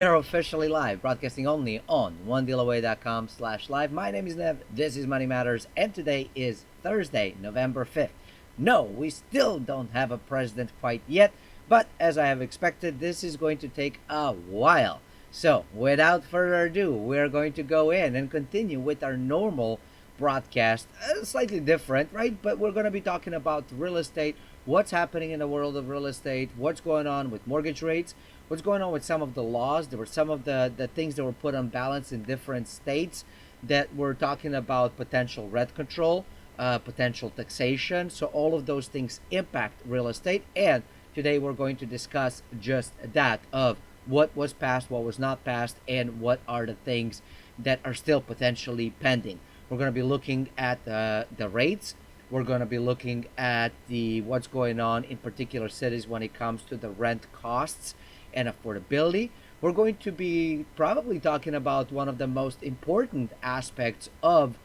We're officially live, broadcasting only on onedealaway.com/live. My name is Nev, this is Money Matters, and today is Thursday, November 5th. No, we still don't have a president quite yet, but as I have expected, this is going to take a while. So, without further ado, we're going to go in and continue with our normal broadcast. Slightly different, right? But we're going to be talking about real estate, what's happening in the world of real estate, what's going on with mortgage rates, what's going on with some of the laws. There were some of the things that were put on balance in different states that were talking about potential rent control, potential taxation. So all of those things impact real estate. And today we're going to discuss just that of what was passed, what was not passed, and what are the things that are still potentially pending. We're going to be looking at the rates. We're going to be looking at the what's going on in particular cities when it comes to the rent costs and affordability. We're going to be probably talking about one of the most important aspects of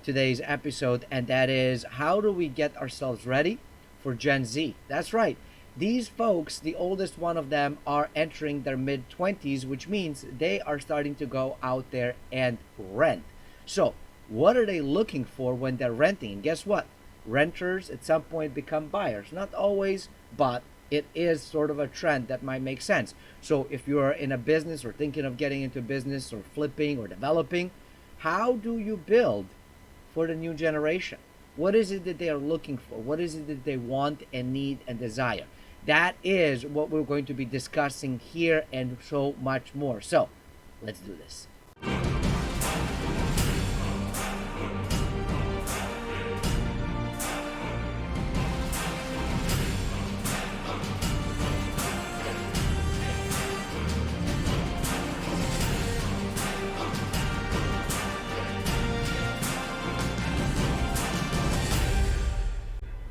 today's episode, and that is how do we get ourselves ready for Gen Z? That's right. These folks, the oldest one of them, are entering their mid 20s, which means they are starting to go out there and rent. So, what are they looking for when they're renting? And guess what? Renters at some point become buyers. Not always, but it is sort of a trend that might make sense. So if you're in a business or thinking of getting into business or flipping or developing, how do you build for the new generation? What is it that they are looking for? What is it that they want and need and desire? That is what we're going to be discussing here and so much more. So let's do this.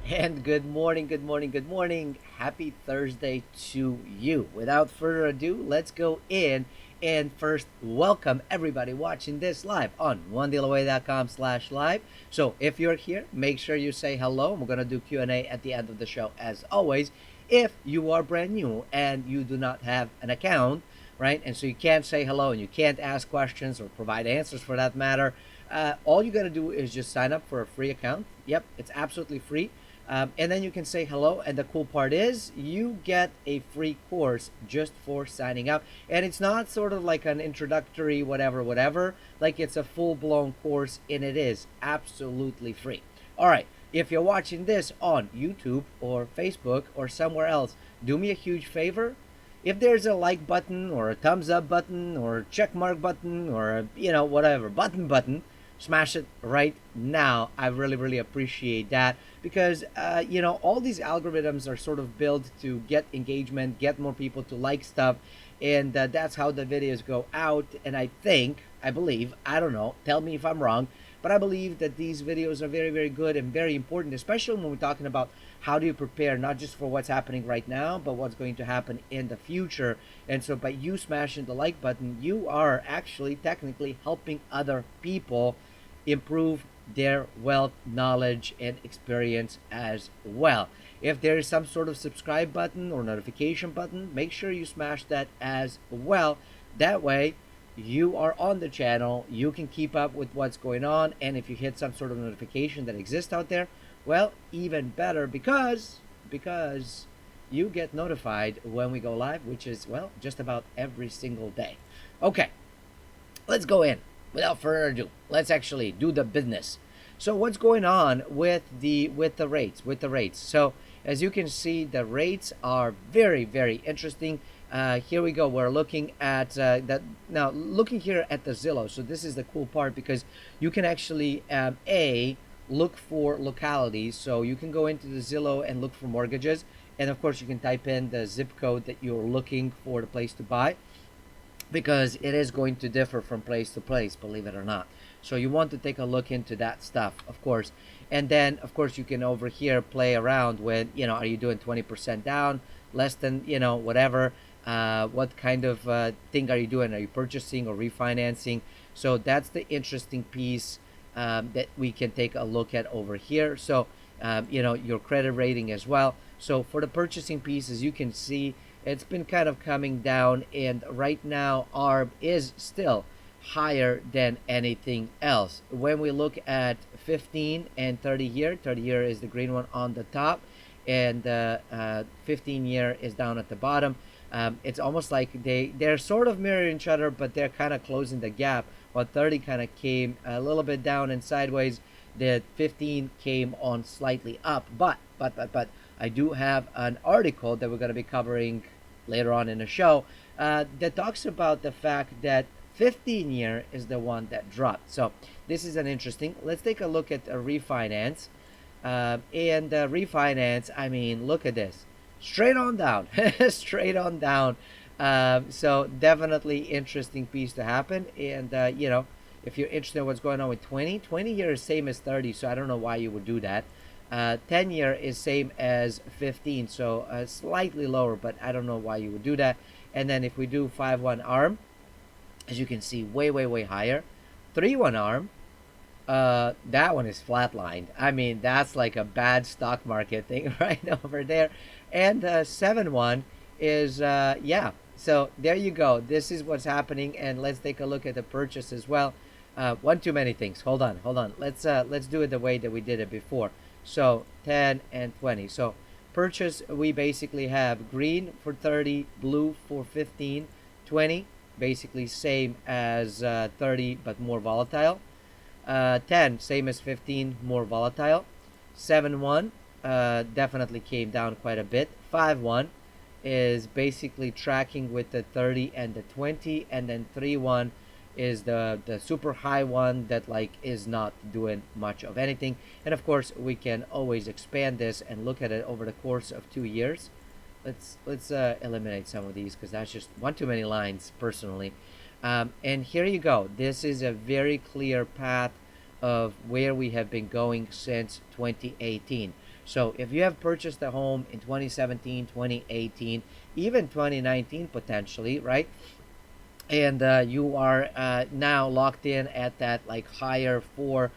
And good morning, good morning, good morning. Happy Thursday to you. Without further ado, let's go in and first welcome everybody watching this live on onedealaway.com/live. So if you're here, make sure you say hello. We're going to do Q&A at the end of the show as always. If you are brand new and you do not have an account, right, and so you can't say hello and you can't ask questions or provide answers for that matter, all you got to do is just sign up for a free account. Yep, it's absolutely free. And then you can say hello. And the cool part is you get a free course just for signing up. And it's not sort of like an introductory whatever. Like it's a full-blown course, and it is absolutely free. All right. If you're watching this on YouTube or Facebook or somewhere else, do me a huge favor. If there's a like button or a thumbs up button or a check mark button or a, whatever button, smash it right now. I really appreciate that because all these algorithms are sort of built to get engagement, get more people to like stuff, and that's how the videos go out. And I believe, I don't know, tell me if I'm wrong, but I believe that these videos are very good and very important, especially when we're talking about how do you prepare not just for what's happening right now, but what's going to happen in the future. And so by you smashing the like button, you are actually technically helping other people improve their wealth, knowledge, and experience as well. If there is some sort of subscribe button or notification button, make sure you smash that as well. That way, you are on the channel, you can keep up with what's going on, and if you hit some sort of notification that exists out there, well, even better because you get notified when we go live, which is, well, just about every single day. Okay, let's go in. Without further ado, let's actually do the business. So what's going on with the rates? So as you can see, the rates are very interesting. Here we go. We're looking at that now. Looking here at the Zillow. So this is the cool part because you can actually look for localities. So you can go into the Zillow and look for mortgages, and of course you can type in the zip code that you're looking for the place to buy, because it is going to differ from place to place, believe it or not. So you want to take a look into that stuff, of course. And then, of course, you can over here play around with, are you doing 20% down, less than, whatever. What kind of thing are you doing? Are you purchasing or refinancing? So that's the interesting piece that we can take a look at over here. So, your credit rating as well. So for the purchasing piece, as you can see, it's been kind of coming down, and right now ARB is still higher than anything else. When we look at 15 and 30 year, 30 year is the green one on the top, and 15 year is down at the bottom. It's almost like they're sort of mirroring each other, but they're kind of closing the gap. While 30 kind of came a little bit down and sideways, the 15 came on slightly up. But I do have an article that we're going to be covering later on in the show that talks about the fact that 15 year is the one that dropped. So this is an interesting. Let's take a look at a refinance. And refinance, I mean, look at this. Straight on down. Straight on down. So definitely interesting piece to happen. And, if you're interested in what's going on with 20 year is same as 30. So I don't know why you would do that. 10 year is same as 15. So slightly lower, but I don't know why you would do that. And then if we do 5-1 arm, as you can see, way higher. 3-1 arm, that one is flatlined. I mean, that's like a bad stock market thing right over there. And 7-1 is yeah. So there you go. This is what's happening, and let's take a look at the purchase as well. One too many things. Hold on. Let's do it the way that we did it before. So 10 and 20. So purchase, we basically have green for 30, blue for 15, 20 basically same as 30 but more volatile. 10 same as 15, more volatile. 7-1 definitely came down quite a bit. 5-1 is basically tracking with the 30 and the 20, and then 3-1 is the super high one that like is not doing much of anything. And of course we can always expand this and look at it over the course of 2 years. Let's eliminate some of these because that's just one too many lines personally. And here you go. This is a very clear path of where we have been going since 2018. So if you have purchased a home in 2017, 2018, even 2019 potentially, right? And you are now locked in at that like higher 4%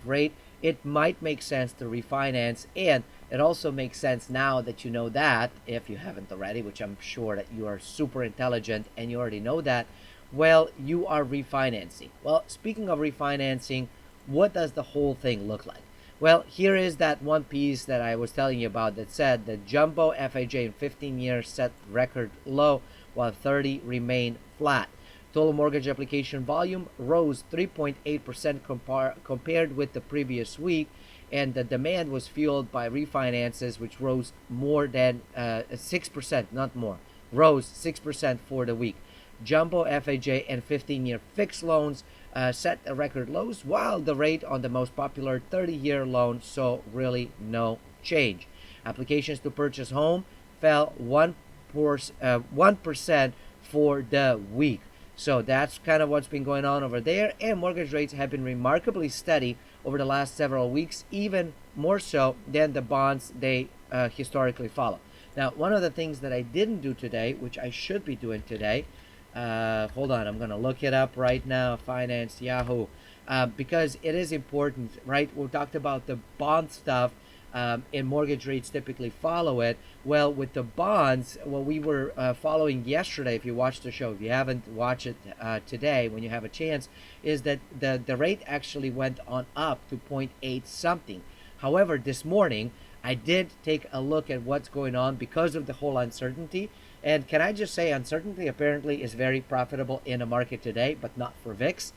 rate, it might make sense to refinance. And it also makes sense now that you know that, if you haven't already, which I'm sure that you are super intelligent and you already know that, well, you are refinancing. Well, speaking of refinancing, what does the whole thing look like? Well, here is that one piece that I was telling you about that said the jumbo FHA in 15 years set record low while 30 remain flat. Total mortgage application volume rose 3.8% compared with the previous week, and the demand was fueled by refinances, which rose more than 6%, not more, rose 6% for the week. Jumbo FHA and 15-year fixed loans set a record lows, while the rate on the most popular 30-year loan saw really no change. Applications to purchase home fell 1% for the week. So that's kind of what's been going on over there. And mortgage rates have been remarkably steady over the last several weeks, even more so than the bonds they historically follow. Now, one of the things that I didn't do today, which I should be doing today, hold on, I'm going to look it up right now, Finance Yahoo, because it is important, right? We talked about the bond stuff, and mortgage rates typically follow it. Well, with the bonds, what we were following yesterday, if you watched the show, if you haven't watched it today, when you have a chance, is that the rate actually went on up to 0.8 something. However, this morning, I did take a look at what's going on because of the whole uncertainty. And can I just say, uncertainty apparently is very profitable in the market today, but not for VIX.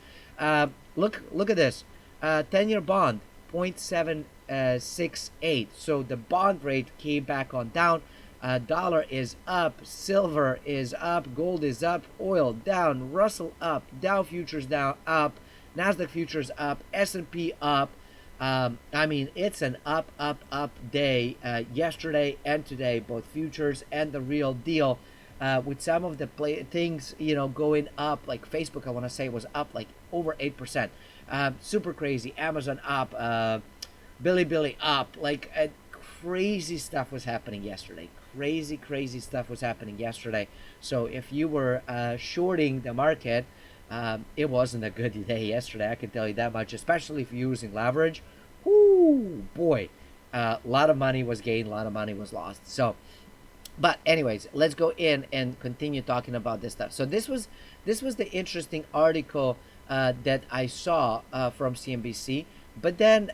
Look at this. 10-year bond, 0.768. So the bond rate came back on down. Dollar is up, silver is up, gold is up, oil down, Russell up, Dow futures down, up, Nasdaq futures up, S&P up. I mean, it's an up day yesterday and today, both futures and the real deal, with some of the things, going up, like Facebook, I want to say, was up like over 8%. Super crazy. Amazon up, Bilibili up, like crazy stuff was happening yesterday. Crazy stuff was happening yesterday. So if you were shorting the market, it wasn't a good day yesterday, I can tell you that much, especially if you're using leverage. Whoo, boy, a lot of money was gained, a lot of money was lost. So But anyways, let's go in and continue talking about this stuff. So this was the interesting article that I saw from CNBC. But then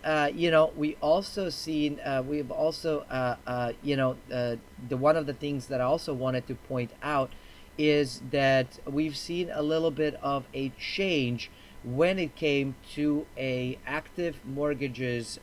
we also seen we've also the one of the things that I also wanted to point out is that we've seen a little bit of a change when it came to a active mortgages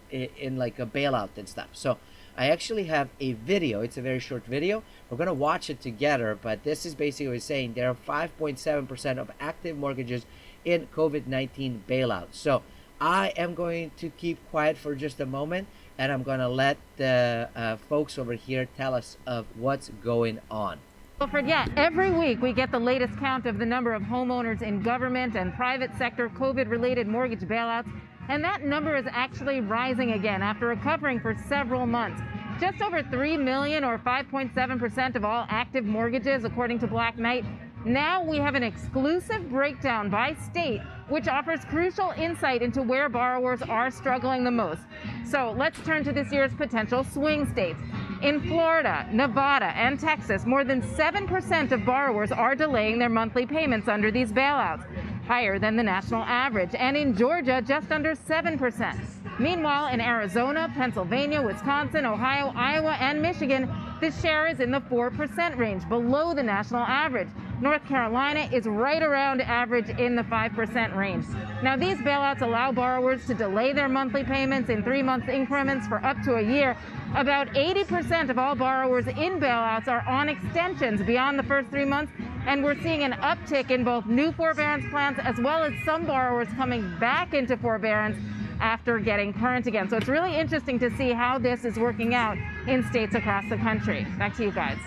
in like a bailout and stuff. So I actually have a video. It's a very short video. We're going to watch it together, but this is basically saying there are 5.7% of active mortgages in COVID-19 bailout. So I am going to keep quiet for just a moment, and I'm going to let the folks over here tell us of what's going on. Don't forget, every week we get the latest count of the number of homeowners in government and private sector COVID-related mortgage bailouts, and that number is actually rising again after recovering for several months. Just over 3 million, or 5.7% of all active mortgages, according to Black Knight. Now we have an exclusive breakdown by state, which offers crucial insight into where borrowers are struggling the most. So let's turn to this year's potential swing states. In Florida, Nevada, and Texas, more than 7% of borrowers are delaying their monthly payments under these bailouts, higher than the national average. And in Georgia, just under 7%. Meanwhile, in Arizona, Pennsylvania, Wisconsin, Ohio, Iowa, and Michigan, the share is in the 4% range, below the national average. North Carolina is right around average in the 5% range. Now, these bailouts allow borrowers to delay their monthly payments in 3-month increments for up to a year. About 80% of all borrowers in bailouts are on extensions beyond the first 3 months, and we're seeing an uptick in both new forbearance plans as well as some borrowers coming back into forbearance after getting current again. So it's really interesting to see how this is working out in states across the country. Back to you guys.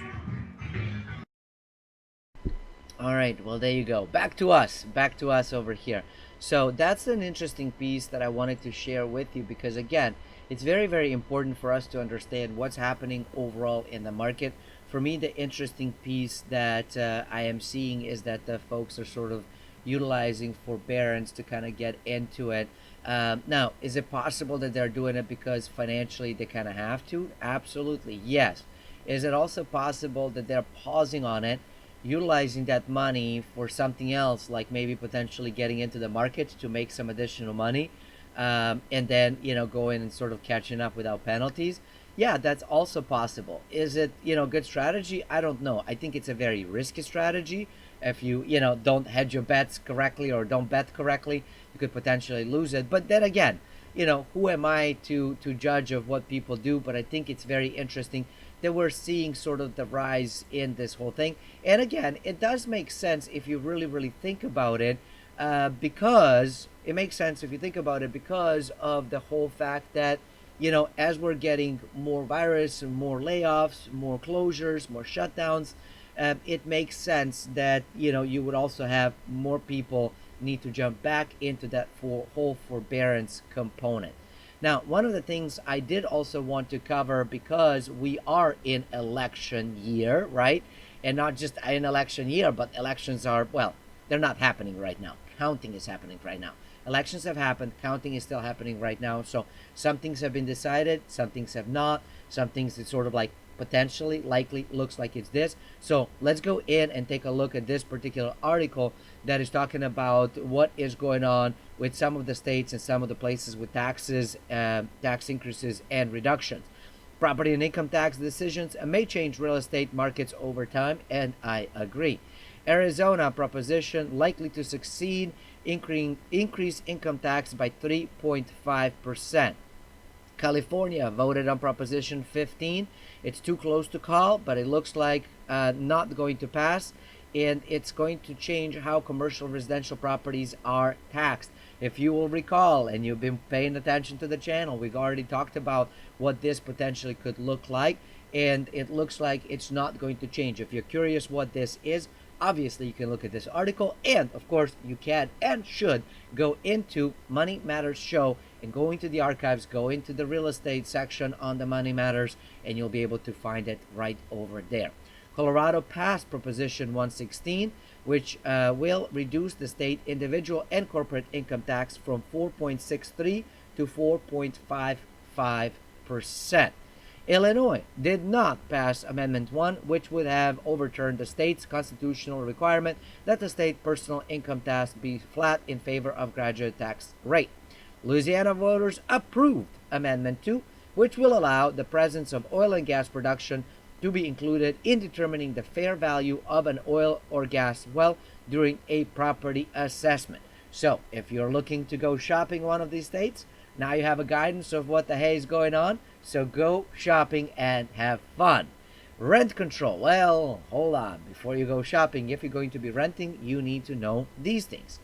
All right, well, there you go. Back to us over here. So that's an interesting piece that I wanted to share with you because, again, it's very, very important for us to understand what's happening overall in the market. For me, the interesting piece that I am seeing is that the folks are sort of utilizing forbearance to kind of get into it. Now, is it possible that they're doing it because financially they kind of have to? Absolutely, yes. Is it also possible that they're pausing on it, utilizing that money for something else, like maybe potentially getting into the market to make some additional money, and then going and sort of catching up without penalties? Yeah, that's also possible. Is it good strategy? I don't know. I think it's a very risky strategy. If you don't hedge your bets correctly or don't bet correctly, you could potentially lose it. But then again, who am I to judge of what people do? But I think it's very interesting that we're seeing sort of the rise in this whole thing. And again, it does make sense if you really, really think about it, because it makes sense if you think about it because of the whole fact that, as we're getting more virus and more layoffs, more closures, more shutdowns, it makes sense that, you would also have more people need to jump back into that whole forbearance component. Now, one of the things I did also want to cover, because we are in election year, right? And not just an election year, but elections are, well, they're not happening right now. Counting is happening right now. Elections have happened. Counting is still happening right now. So some things have been decided. Some things have not. Some things it's sort of like potentially, likely, looks like it's this. So let's go in and take a look at this particular article that is talking about what is going on with some of the states and some of the places with taxes, tax increases and reductions. Property and income tax decisions may change real estate markets over time, and I agree. Arizona proposition likely to succeed, increase income tax by 3.5%. California voted on Proposition 15. It's too close to call, but it looks like not going to pass, and it's going to change how commercial residential properties are taxed. If you will recall, and you've been paying attention to the channel, we've already talked about what this potentially could look like, and it looks like it's not going to change. If you're curious what this is, obviously you can look at this article, and of course you can and should go into Money Matters Show and go into the archives, go into the real estate section on the Money Matters, and you'll be able to find it right over there. Colorado passed Proposition 116, which will reduce the state individual and corporate income tax from 4.63 to 4.55%. Illinois did not pass Amendment 1, which would have overturned the state's constitutional requirement that the state personal income tax be flat in favor of graduate tax rate. Louisiana voters approved Amendment 2, which will allow the presence of oil and gas production to be included in determining the fair value of an oil or gas well during a property assessment. So, if you're looking to go shopping in one of these states, now you have a guidance of what the hey is going on. So go shopping and have fun. Rent control. Well, hold on. Before you go shopping, if you're going to be renting, you need to know these things.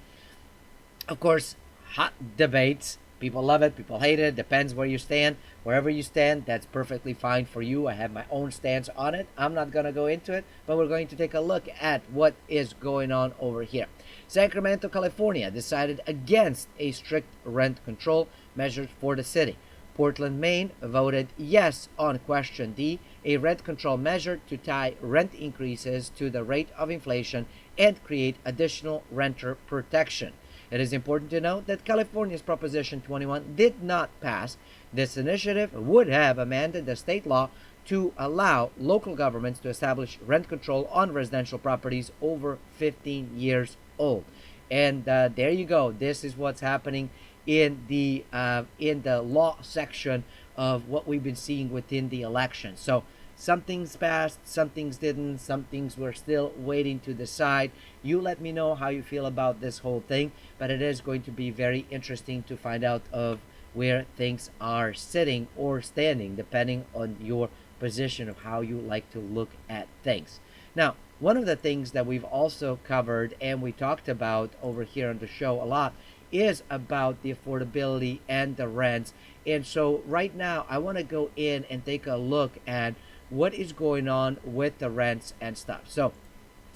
Of course, hot debates. People love it, people hate it. Depends where you stand. Wherever you stand, that's perfectly fine for you. I have my own stance on it. I'm not going to go into it, but we're going to take a look at what is going on over here. Sacramento, California decided against a strict rent control measures for the city. Portland, Maine voted yes on question D, a rent control measure to tie rent increases to the rate of inflation and create additional renter protection. It is important to note that California's Proposition 21 did not pass. This initiative would have amended the state law to allow local governments to establish rent control on residential properties over 15 years old. And there you go. This is what's happening in the law section of what we've been seeing within the election. So some things passed, some things didn't, some things we're still waiting to decide. You let me know how you feel about this whole thing, but it is going to be very interesting to find out of where things are sitting or standing, depending on your position of how you like to look at things. Now, one of the things that we've also covered and we talked about over here on the show a lot is about the affordability and the rents. And so right now I want to go in and take a look at what is going on with the rents and stuff. So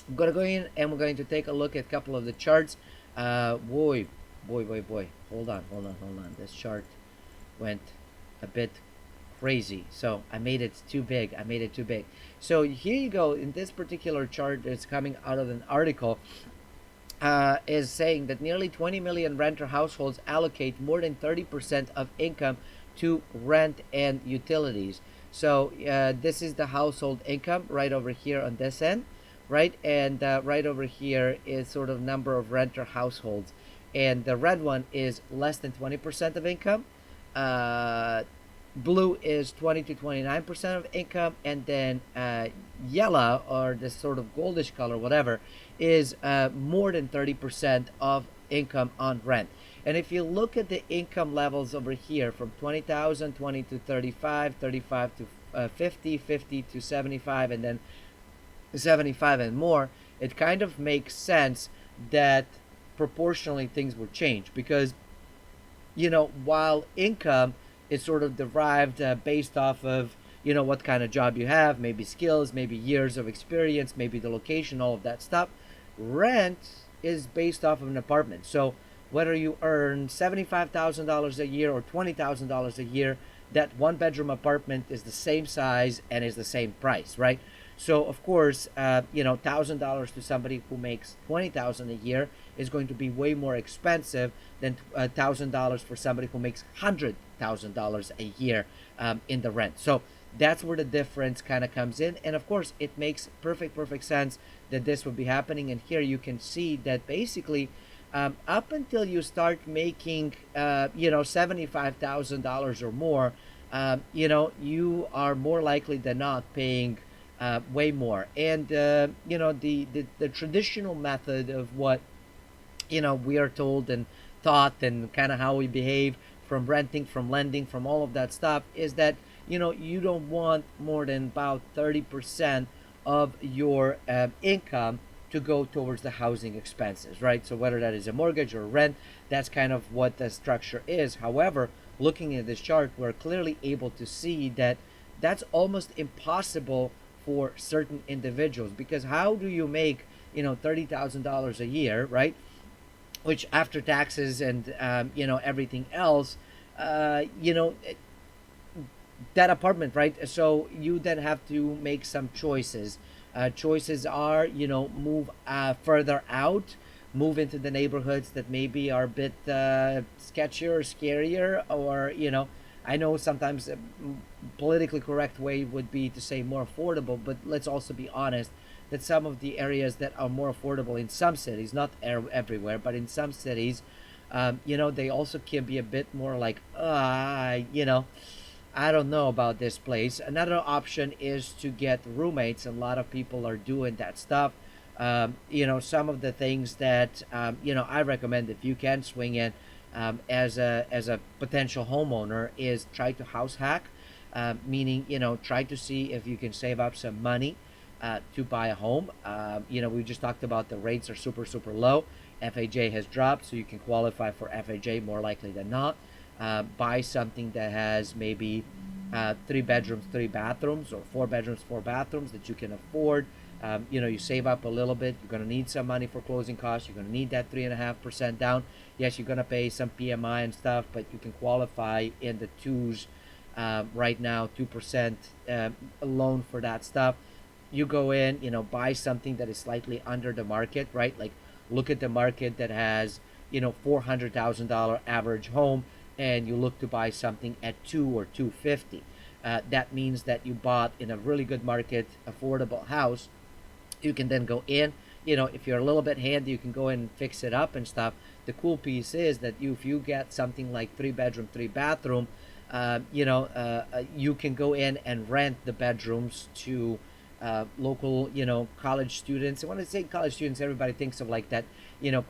I'm going to go in and we're going to take a look at a couple of the charts. Boy. Hold on. This chart went a bit crazy. So I made it too big. So here you go. In this particular chart, it's coming out of an article is saying that nearly 20 million renter households allocate more than 30% of income to rent and utilities. So this is the household income right over here on this end, right? And right over here is sort of number of renter households. And the red one is less than 20% of income. Blue is 20 to 29% of income, and then yellow, or this sort of goldish color, whatever, is more than 30% of income on rent. And if you look at the income levels over here from 20,000, 20 to 35, 35 to 50, 50 to 75, and then 75 and more, it kind of makes sense that proportionally things will change, because while income is sort of derived based off of what kind of job you have, maybe skills, maybe years of experience, maybe the location, all of that stuff. Rent is based off of an apartment. So whether you earn $75,000 a year or $20,000 a year, that one bedroom apartment is the same size and is the same price, right? So of course, $1,000 to somebody who makes $20,000 a year is going to be way more expensive than $1,000 for somebody who makes $100,000 a year in the rent. So that's where the difference kind of comes in. And of course, it makes perfect sense that this would be happening. And here you can see that basically up until you start making $75,000 or more, you are more likely than not paying way more. And the traditional method of what we are told and thought, and kind of how we behave from renting, from lending, from all of that stuff, is that you don't want more than about 30% of your income to go towards the housing expenses, right? So whether that is a mortgage or rent, that's kind of what the structure is. However, looking at this chart, we're clearly able to see that that's almost impossible for certain individuals, because how do you make $30,000 a year, right? Which after taxes and everything else, that apartment, right? So you then have to make some choices. Choices are move further out, move into the neighborhoods that maybe are a bit sketchier or scarier, or I know sometimes a politically correct way would be to say more affordable, but let's also be honest that some of the areas that are more affordable in some cities, not everywhere, but in some cities, they also can be a bit more like, I don't know about this place. Another option is to get roommates. A lot of people are doing that stuff. Some of the things that I recommend if you can swing in as a potential homeowner is try to house hack, meaning try to see if you can save up some money to buy a home. We just talked about the rates are super super low. FHA has dropped, so you can qualify for FHA more likely than not. Buy something that has maybe 3 bedrooms, 3 bathrooms, or 4 bedrooms, 4 bathrooms that you can afford. You save up a little bit. You're going to need some money for closing costs. You're going to need that 3.5% down. Yes, you're going to pay some PMI and stuff, but you can qualify in the twos right now, 2% loan for that stuff. You go in, buy something that is slightly under the market, right? Like look at the market that has, $400,000 average home, and you look to buy something at 2 or 250. That means that you bought in a really good market, affordable house. You can then go in. If you're a little bit handy, you can go in and fix it up and stuff. The cool piece is that if you get something like 3 bedroom, 3 bathroom, you can go in and rent the bedrooms to local, college students. And when I say college students, everybody thinks of like that,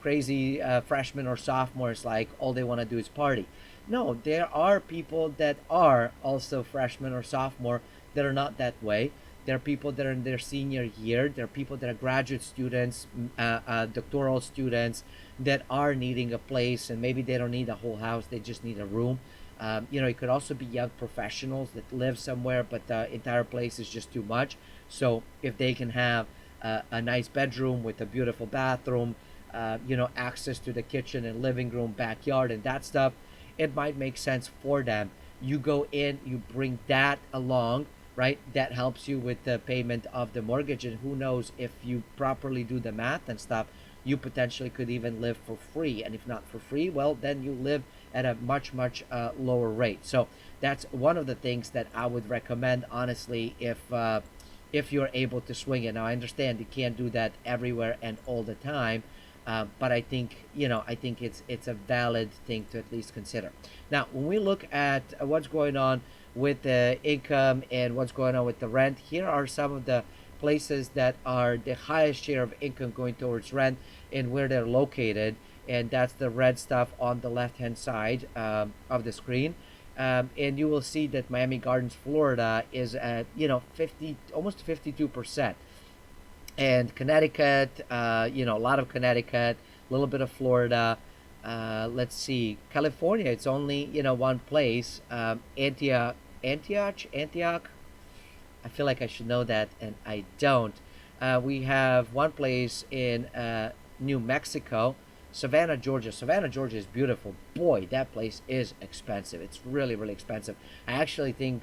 crazy freshmen or sophomores, like all they want to do is party. No, there are people that are also freshmen or sophomore that are not that way. There are people that are in their senior year. There are people that are graduate students, doctoral students that are needing a place, and maybe they don't need a whole house, they just need a room. It could also be young professionals that live somewhere, but the entire place is just too much. So if they can have a nice bedroom with a beautiful bathroom, access to the kitchen and living room, backyard, and that stuff, it might make sense for them. You go in, you bring that along, right? That helps you with the payment of the mortgage. And who knows, if you properly do the math and stuff, you potentially could even live for free. And if not for free, well, then you live at a much, much lower rate. So that's one of the things that I would recommend, honestly, if you're able to swing it. Now, I understand you can't do that everywhere and all the time, but I think it's a valid thing to at least consider. Now, when we look at what's going on with the income and what's going on with the rent, here are some of the places that are the highest share of income going towards rent and where they're located. And that's the red stuff on the left hand side of the screen. And you will see that Miami Gardens, Florida is at 50, almost 52%. And Connecticut, a lot of Connecticut, a little bit of Florida. Let's see, California, it's only one place, Antioch. I feel like I should know that, and I don't. We have one place in New Mexico, Savannah, Georgia. Savannah, Georgia is beautiful. Boy, that place is expensive. It's really, really expensive. I actually think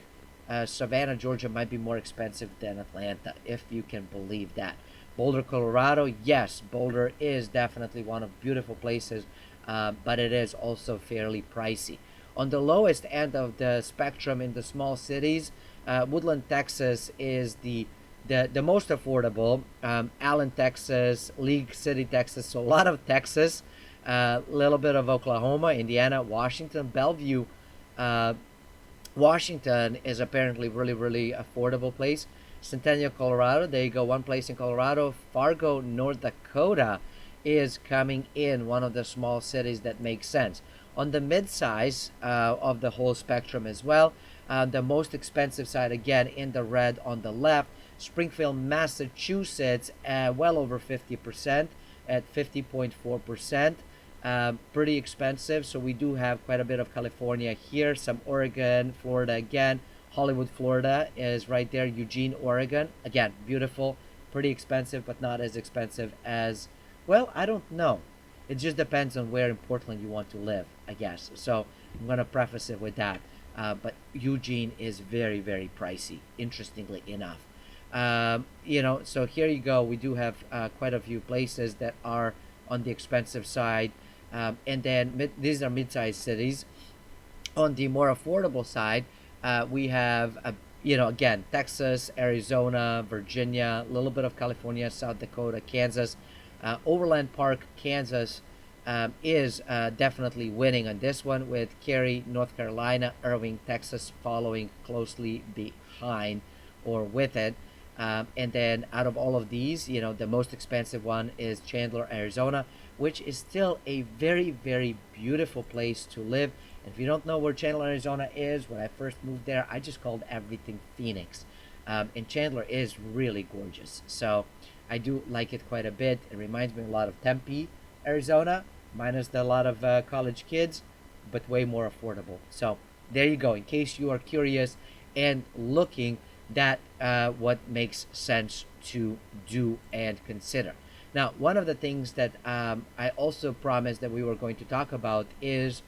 Savannah, Georgia might be more expensive than Atlanta, if you can believe that. Boulder, Colorado, yes, Boulder is definitely one of beautiful places, but it is also fairly pricey. On the lowest end of the spectrum in the small cities, Woodland, Texas is the most affordable. Allen, Texas, League City, Texas, so a lot of Texas, a little bit of Oklahoma, Indiana, Washington, Bellevue, Washington is apparently really, really affordable place. Centennial, Colorado, there you go, one place in Colorado. Fargo, North Dakota is coming in, one of the small cities that makes sense. On the mid-size of the whole spectrum as well, the most expensive side, again, in the red on the left, Springfield, Massachusetts, well over 50% at 50.4%. Pretty expensive. So we do have quite a bit of California here, some Oregon, Florida again. Hollywood, Florida is right there. Eugene, Oregon, again, beautiful, pretty expensive, but not as expensive as, well, I don't know. It just depends on where in Portland you want to live, I guess. So I'm going to preface it with that. But Eugene is very, very pricey, interestingly enough. So here you go. We do have quite a few places that are on the expensive side. And then these are mid-sized cities. On the more affordable side, we have again, Texas, Arizona, Virginia, a little bit of California, South Dakota, Kansas. Overland Park, Kansas, is definitely winning on this one, with Cary, North Carolina, Irving, Texas following closely behind or with it. And then out of all of these, the most expensive one is Chandler, Arizona, which is still a very, very beautiful place to live. And if you don't know where Chandler, Arizona is, when I first moved there, I just called everything Phoenix. And Chandler is really gorgeous. So I do like it quite a bit. It reminds me a lot of Tempe, Arizona, minus a lot of college kids, but way more affordable. So there you go. In case you are curious and looking, that what makes sense to do and consider. Now, one of the things that I also promised that we were going to talk about is,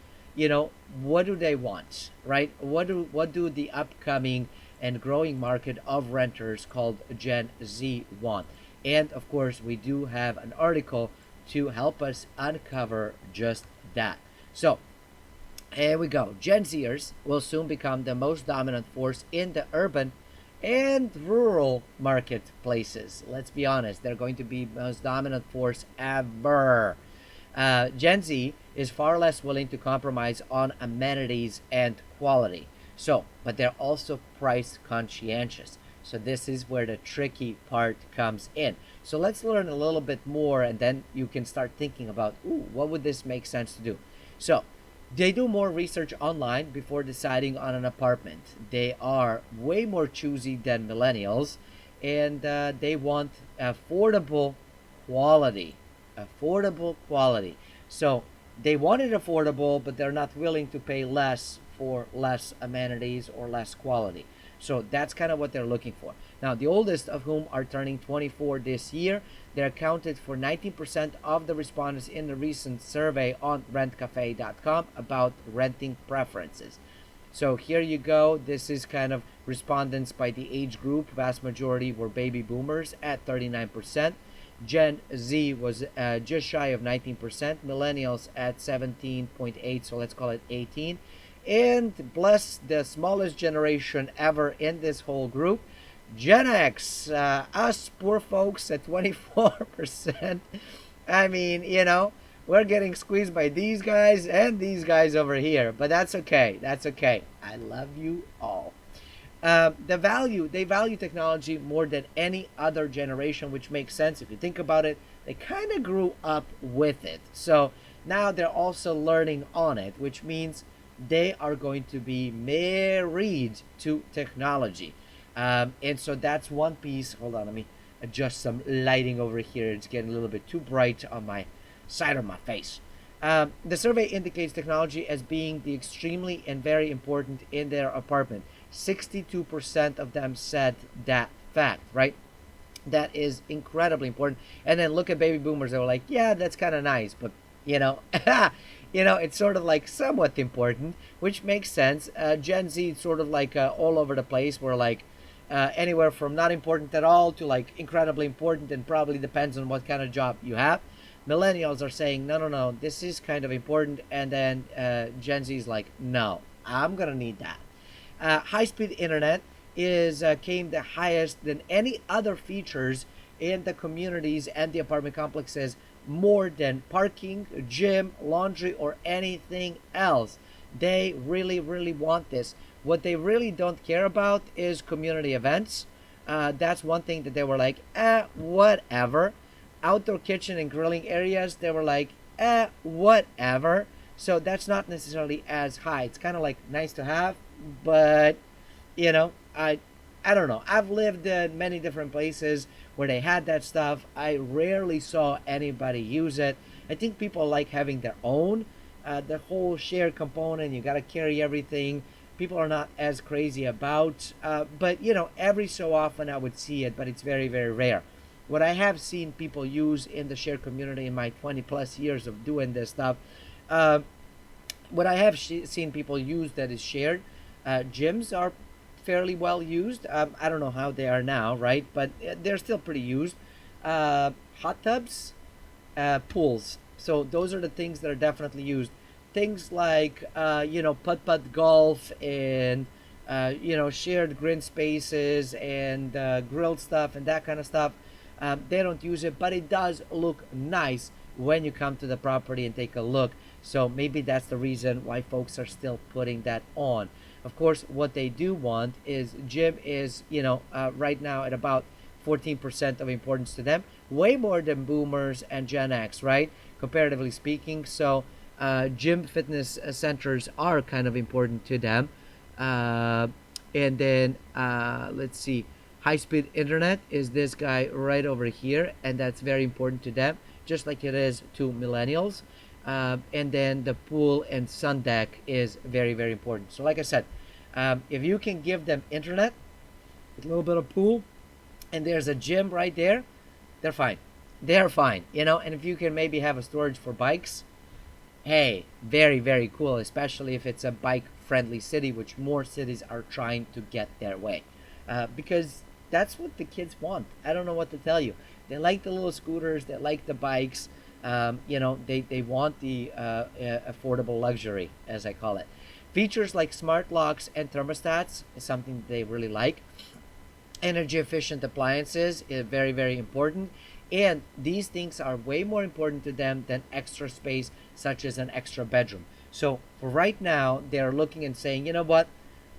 what do they want, right? What do the upcoming and growing market of renters called Gen Z want? And of course, we do have an article to help us uncover just that. So here we go. Gen Zers will soon become the most dominant force in the urban and rural marketplaces. Let's be honest, they're going to be the most dominant force ever. Gen Z is far less willing to compromise on amenities and quality. So, but they're also price conscientious. So this is where the tricky part comes in. So let's learn a little bit more, and then you can start thinking about, ooh, what would this make sense to do? So they do more research online before deciding on an apartment. They are way more choosy than millennials, and they want affordable quality. Affordable quality. So they want it affordable, but they're not willing to pay less for less amenities or less quality. So that's kind of what they're looking for. Now, the oldest of whom are turning 24 this year, they accounted for 19% of the respondents in the recent survey on rentcafe.com about renting preferences. So here you go. This is kind of respondents by the age group. Vast majority were baby boomers at 39%. Gen Z was just shy of 19%. Millennials at 17.8, so let's call it 18. And bless the smallest generation ever in this whole group, Gen X, us poor folks at 24%. I mean, we're getting squeezed by these guys and these guys over here, but that's okay. That's okay. I love you all. They value technology more than any other generation, which makes sense if you think about it. They kind of grew up with it, so now they're also learning on it, which means they are going to be married to technology. And so that's one piece. Hold on, let me adjust some lighting over here. It's getting a little bit too bright on my side of my face. The survey indicates technology as being the extremely and very important in their apartment. 62% of them said that fact, right? That is incredibly important. And then look at baby boomers. They were like, yeah, that's kind of nice, but you know, it's sort of like somewhat important, which makes sense. Gen Z sort of like all over the place. We're like anywhere from not important at all to like incredibly important, and probably depends on what kind of job you have. Millennials are saying, no, no, no, this is kind of important. And then Gen Z is like, no, I'm going to need that. High-speed internet is came the highest than any other features in the communities and the apartment complexes, more than parking, gym, laundry, or anything else. They really, really want this. What they really don't care about is community events. That's one thing that they were like, whatever. Outdoor kitchen and grilling areas, they were like, whatever. So that's not necessarily as high. It's kind of like nice to have, but you know, I don't know. I've lived in many different places where they had that stuff. I rarely saw anybody use it. I think people like having their own. The whole shared component, you got to carry everything. People are not as crazy about, but every so often I would see it, but it's very, very rare. What I have seen people use in the shared community in my 20 plus years of doing this stuff, uh, what I have seen people use that is shared, gyms are fairly well used. I don't know how they are now, right? But they're still pretty used. Hot tubs, pools. So those are the things that are definitely used. things like putt-putt golf and shared green spaces and grilled stuff and that kind of stuff. They don't use it, but it does look nice when you come to the property and take a look. So maybe that's the reason why folks are still putting that on. Of course, what they do want is gym is, right now at about 14% of importance to them, way more than boomers and Gen X, right? Comparatively speaking. So, gym fitness centers are kind of important to them. Uh, and then, let's see, high speed internet is this guy right over here, and that's very important to them, just like it is to millennials. And then the pool and sun deck is very, very important. So, like I said, if you can give them internet, a little bit of pool, and there's a gym right there, they're fine. They're fine, And if you can maybe have a storage for bikes, hey, very, very cool, especially if it's a bike friendly city, which more cities are trying to get their way. Because that's what the kids want. I don't know what to tell you. They like the little scooters, they like the bikes. They want the affordable luxury, as I call it. Features like smart locks and thermostats is something they really like. Energy efficient appliances is very, very important. And these things are way more important to them than extra space, such as an extra bedroom. So for right now, they're looking and saying, you know what,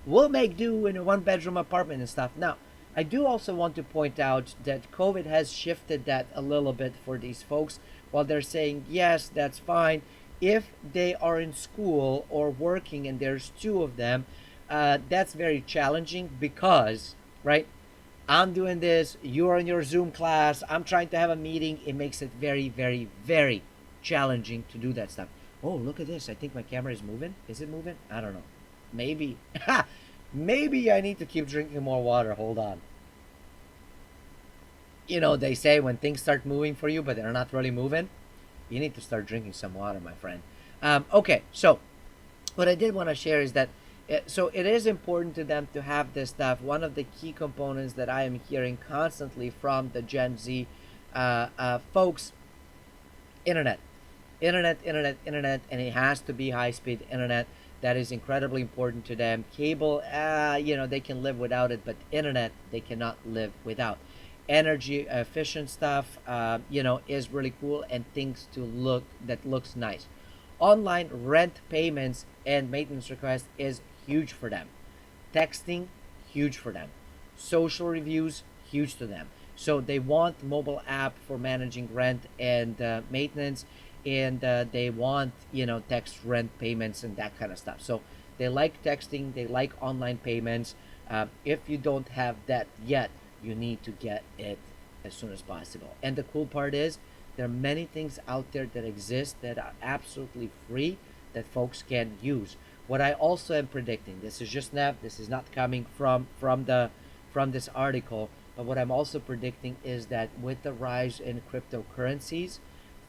we'll make do in a one bedroom apartment and stuff. Now, I do also want to point out that COVID has shifted that a little bit for these folks. While they're saying, yes, that's fine, if they are in school or working and there's two of them, that's very challenging because, right, I'm doing this, you're in your Zoom class, I'm trying to have a meeting. It makes it very, very, very challenging to do that stuff. Oh, look at this. I think my camera is moving. Is it moving? I don't know. Maybe. Maybe I need to keep drinking more water. Hold on. They say when things start moving for you, but they're not really moving, you need to start drinking some water, my friend. Okay, so what I did want to share is that so it is important to them to have this stuff. One of the key components that I am hearing constantly from the Gen Z folks, internet, internet, and it has to be high speed internet. That is incredibly important to them. Cable, they can live without it, but internet they cannot live without. Energy efficient stuff, is really cool and things to look that looks nice. Online rent payments and maintenance requests is huge for them. Texting, huge for them. Social reviews, huge to them. So they want mobile app for managing rent and maintenance, and they want text rent payments and that kind of stuff. So they like texting, they like online payments. If you don't have that yet, you need to get it as soon as possible. And the cool part is there are many things out there that exist that are absolutely free that folks can use. What I also am predicting, this is just now, this is not coming from this article, but what I'm also predicting is that with the rise in cryptocurrencies,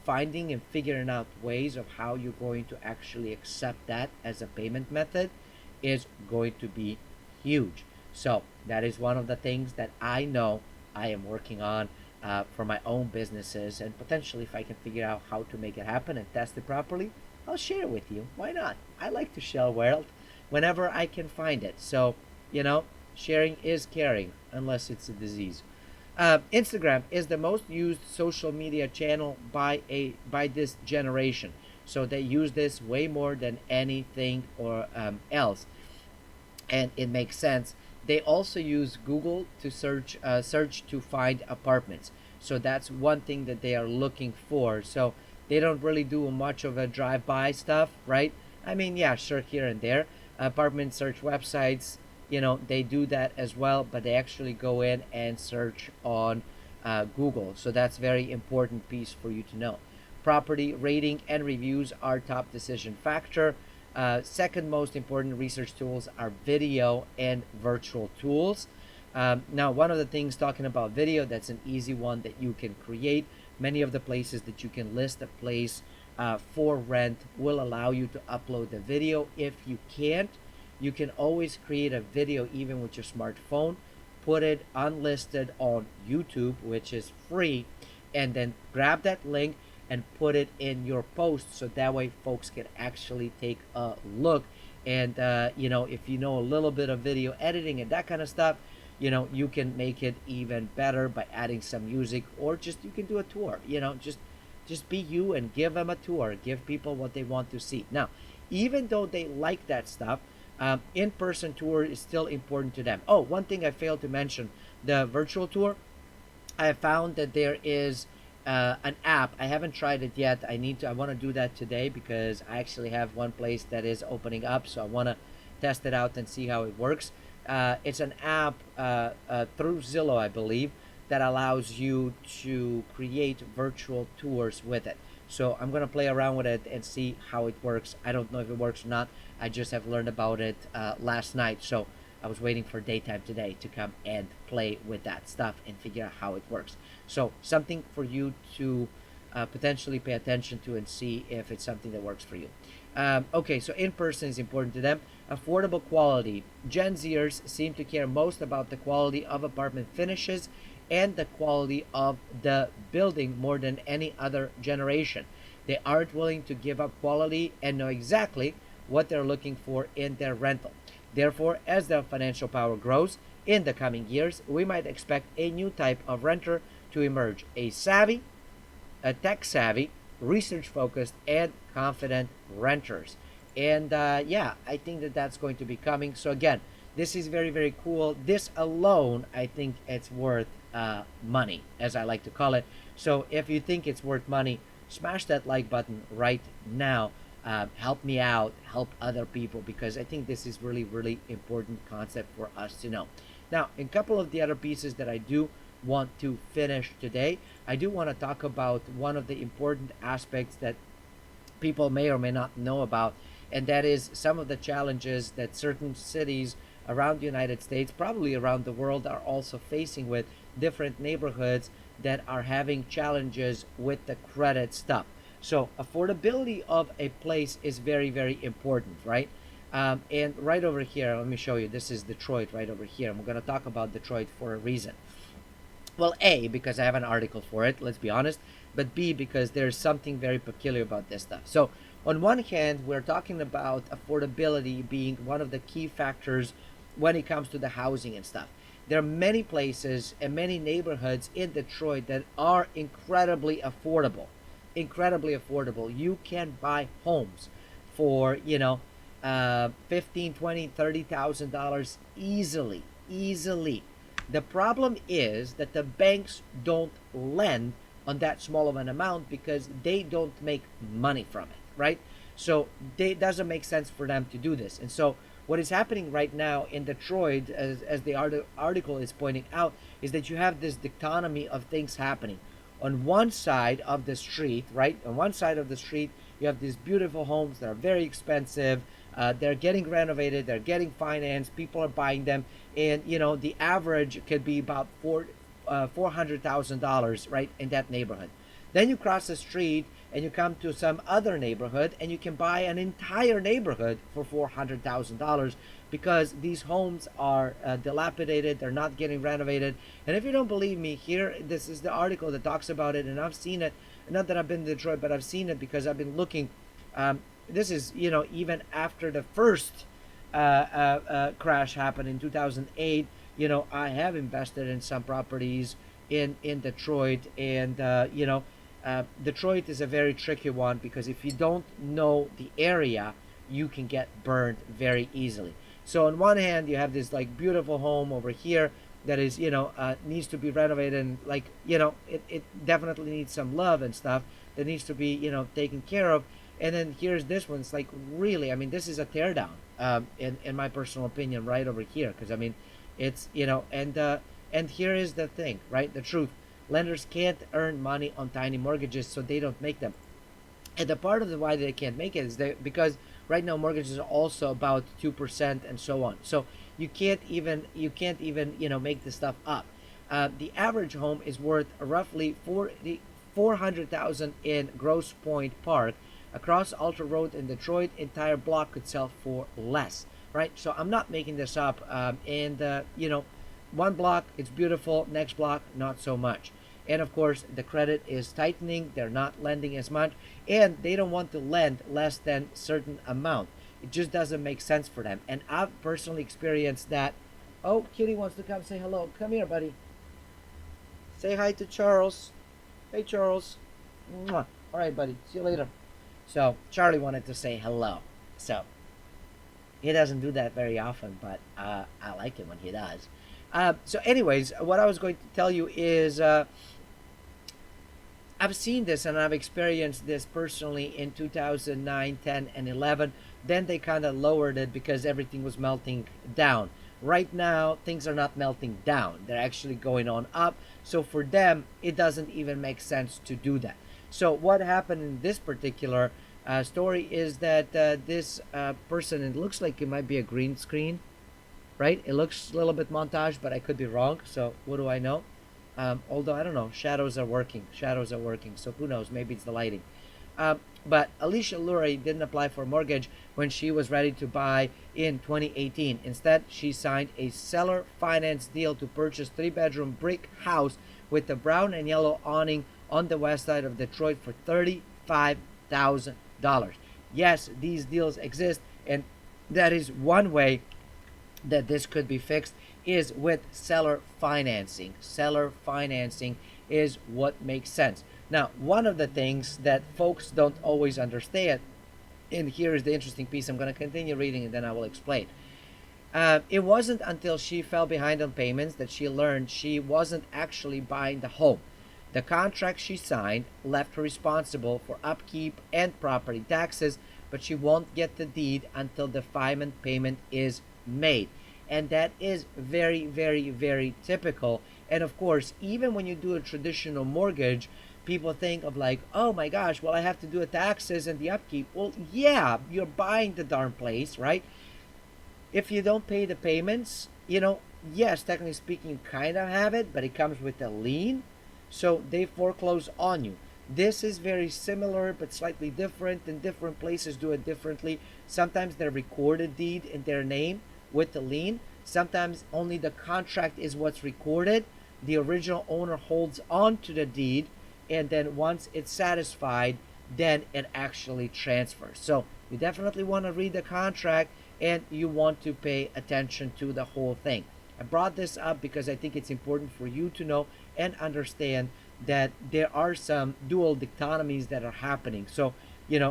finding and figuring out ways of how you're going to actually accept that as a payment method is going to be huge. So that is one of the things that I know I am working on for my own businesses, and potentially if I can figure out how to make it happen and test it properly, I'll share it with you. Why not? I like to share wealth whenever I can find it. So, sharing is caring, unless it's a disease. Instagram is the most used social media channel by this generation. So they use this way more than anything or else, and it makes sense. They also use Google to search to find apartments. So that's one thing that they are looking for. So they don't really do much of a drive-by stuff, right? I mean, yeah, sure, here and there. Apartment search websites, they do that as well, but they actually go in and search on Google. So that's very important piece for you to know. Property rating and reviews are top decision factor. Second most important research tools are video and virtual tools. Now, one of the things talking about video, that's an easy one that you can create. Many of the places that you can list a place for rent will allow you to upload the video. If you can't, you can always create a video even with your smartphone, put it unlisted on YouTube, which is free, and then grab that link and put it in your post, so that way folks can actually take a look. And if you know a little bit of video editing and that kind of stuff, you can make it even better by adding some music, or just you can do a tour. Just be you and give them a tour, give people what they want to see. Now, even though they like that stuff, in-person tour is still important to them. Oh, one thing I failed to mention: the virtual tour. I found that there is an app. I haven't tried it yet. I want to do that today, because I actually have one place that is opening up, so I want to test it out and see how it works. It's an app through Zillow, I believe, that allows you to create virtual tours with it. So I'm gonna play around with it and see how it works. I don't know if it works or not. I just have learned about it last night, so I was waiting for daytime today to come and play with that stuff and figure out how it works. So something for you to potentially pay attention to and see if it's something that works for you. Okay, so in person is important to them. Affordable quality. Gen Zers seem to care most about the quality of apartment finishes and the quality of the building more than any other generation. They aren't willing to give up quality and know exactly what they're looking for in their rental. Therefore, as their financial power grows in the coming years, we might expect a new type of renter to emerge: a tech savvy, research focused, and confident renters. And yeah, I think that that's going to be coming. So again, this is very, very cool. This alone, I think it's worth money, as I like to call it. So if you think it's worth money, smash that like button right now. Help me out, help other people, because I think this is really, really important concept for us to know. Now, in a couple of the other pieces that I do want to finish today, I do want to talk about one of the important aspects that people may or may not know about, and that is some of the challenges that certain cities around the United States, probably around the world, are also facing with different neighborhoods that are having challenges with the credit stuff. So affordability of a place is very, very important, right? And right over here, let me show you. This is Detroit right over here. I'm going to talk about Detroit for a reason. Well, A, because I have an article for it, let's be honest, but B, because there's something very peculiar about this stuff. So on one hand, we're talking about affordability being one of the key factors when it comes to the housing and stuff. There are many places and many neighborhoods in Detroit that are incredibly affordable. Incredibly affordable. You can buy homes for, 15, 20, $30,000 easily. Easily. The problem is that the banks don't lend on that small of an amount because they don't make money from it, right? So it doesn't make sense for them to do this. And so what is happening right now in Detroit, as the article is pointing out, is that you have this dichotomy of things happening. On one side of the street, right? On one side of the street, you have these beautiful homes that are very expensive. They're getting renovated. They're getting financed. People are buying them, and the average could be about $400,000, right, in that neighborhood. Then you cross the street and you come to some other neighborhood, and you can buy an entire neighborhood for $400,000 because these homes are dilapidated. They're not getting renovated. And if you don't believe me, here, this is the article that talks about it, and I've seen it. Not that I've been to Detroit, but I've seen it because I've been looking. This is, even after the first crash happened in 2008. I have invested in some properties in Detroit, and Detroit is a very tricky one because if you don't know the area, you can get burned very easily. So on one hand, you have this like beautiful home over here that is, needs to be renovated, and it definitely needs some love and stuff that needs to be, taken care of. And then here's this one. It's like, really, I mean, this is a teardown, in my personal opinion, right over here. Because I mean, it's, and here is the thing, right? The truth: lenders can't earn money on tiny mortgages, so they don't make them. And the part of the why they can't make it is because right now mortgages are also about 2% and so on. So you can't even make this stuff up. The average home is worth roughly 400,000 in Grosse Pointe Park. Across Alta Road in Detroit, entire block could sell for less, right? So I'm not making this up. One block, it's beautiful. Next block, not so much. And of course, the credit is tightening. They're not lending as much, and they don't want to lend less than certain amount. It just doesn't make sense for them. And I've personally experienced that. Oh, Kitty wants to come say hello. Come here, buddy. Say hi to Charles. Hey, Charles. Mwah. All right, buddy. See you later. So Charlie wanted to say hello. So he doesn't do that very often, but I like it when he does. So, anyways, what I was going to tell you is I've seen this and I've experienced this personally in 2009, 10, and 11. Then they kind of lowered it because everything was melting down. Right now, things are not melting down, they're actually going on up. So, for them, it doesn't even make sense to do that. So, what happened in this particular story is that this person, it looks like it might be a green screen, right? It looks a little bit montage, but I could be wrong. So what do I know? Although I don't know, shadows are working. Shadows are working. So who knows? Maybe it's the lighting. But Alicia Lurie didn't apply for a mortgage when she was ready to buy in 2018. Instead, she signed a seller finance deal to purchase 3-bedroom brick house with a brown and yellow awning on the west side of Detroit for $35,000. Yes, these deals exist, and that is one way that this could be fixed is with seller financing. Seller financing is what makes sense. Now, one of the things that folks don't always understand, and here is the interesting piece, I'm going to continue reading and then I will explain. It wasn't until she fell behind on payments that she learned she wasn't actually buying the home. The contract she signed left her responsible for upkeep and property taxes, but she won't get the deed until the payment is made. And that is very, very, very typical. And of course, even when you do a traditional mortgage, people think of like, oh my gosh, well, I have to do the taxes and the upkeep. Well, yeah, you're buying the darn place, right? If you don't pay the payments, yes, technically speaking, you kind of have it, but it comes with a lien. So they foreclose on you. This is very similar, but slightly different, and different places do it differently. Sometimes they record a deed in their name with the lien. Sometimes only the contract is what's recorded. The original owner holds on to the deed, and then once it's satisfied, then it actually transfers. So you definitely want to read the contract, and you want to pay attention to the whole thing. I brought this up because I think it's important for you to know and understand that there are some dual dichotomies that are happening. So,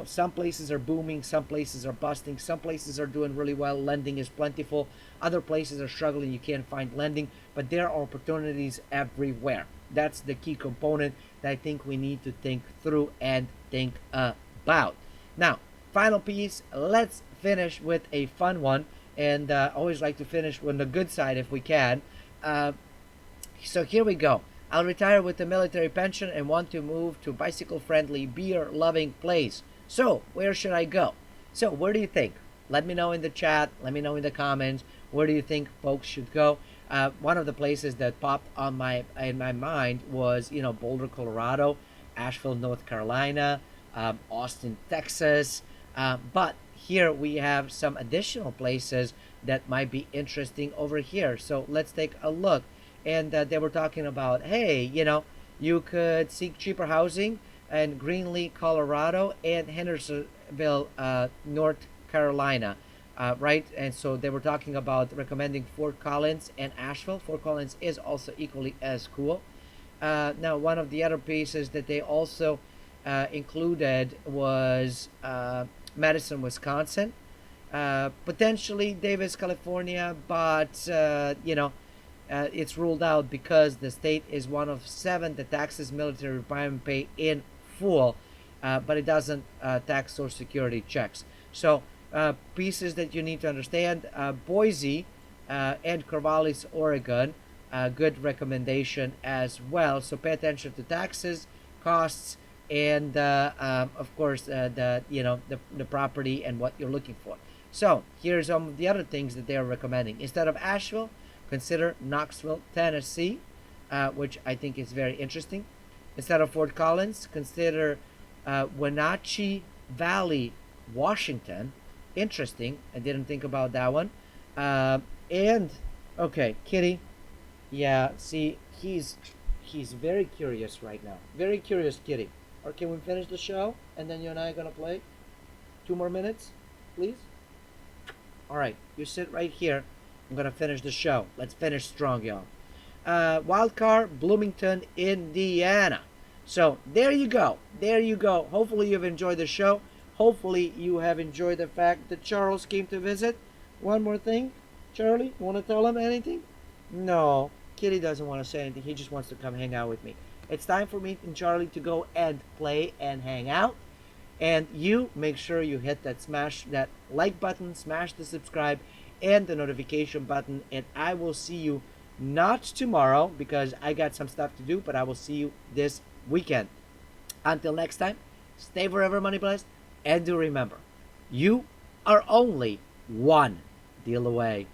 some places are booming, some places are busting, some places are doing really well, lending is plentiful, other places are struggling, you can't find lending, but there are opportunities everywhere. That's the key component that I think we need to think through and think about. Now, final piece, let's finish with a fun one, and I always like to finish on the good side if we can. So here we go. I'll retire with a military pension and want to move to bicycle-friendly, beer-loving place. So, where should I go? So, where do you think? Let me know in the chat. Let me know in the comments. Where do you think folks should go? One of the places that popped in my mind was, Boulder, Colorado, Asheville, North Carolina, Austin, Texas. But here we have some additional places that might be interesting over here. So, let's take a look. And they were talking about, hey, you could seek cheaper housing in Greenlee, Colorado, and Hendersonville, North Carolina, right? And so they were talking about recommending Fort Collins and Asheville. Fort Collins is also equally as cool. Now, one of the other pieces that they also included was Madison, Wisconsin, potentially Davis, California, but it's ruled out because the state is one of 7 that taxes military retirement pay in full, but it doesn't tax Social Security checks. So pieces that you need to understand: Boise and Corvallis, Oregon, good recommendation as well. So pay attention to taxes, costs, and of course the property and what you're looking for. So here's some of the other things that they are recommending. Instead of Asheville, consider Knoxville, Tennessee, which I think is very interesting. Instead of Fort Collins, consider Wenatchee Valley, Washington. Interesting. I didn't think about that one. And okay, Kitty. Yeah, see, He's very curious right now. Very curious kitty. Or can we finish the show and then you and I are gonna play? 2 more minutes, please. All right, you sit right here. I'm gonna finish the show. Let's finish strong, y'all. Wild card, Bloomington, Indiana. So there you go. There you go. Hopefully you've enjoyed the show. Hopefully you have enjoyed the fact that Charles came to visit. One more thing, Charlie, want to tell him anything? No, Kitty doesn't want to say anything. He just wants to come hang out with me. It's time for me and Charlie to go and play and hang out. And you make sure you hit that smash that like button, smash the subscribe and the notification button. And I will see you not tomorrow because I got some stuff to do, but I will see you this weekend. Until next time, stay forever money blessed. And do remember, you are only one deal away.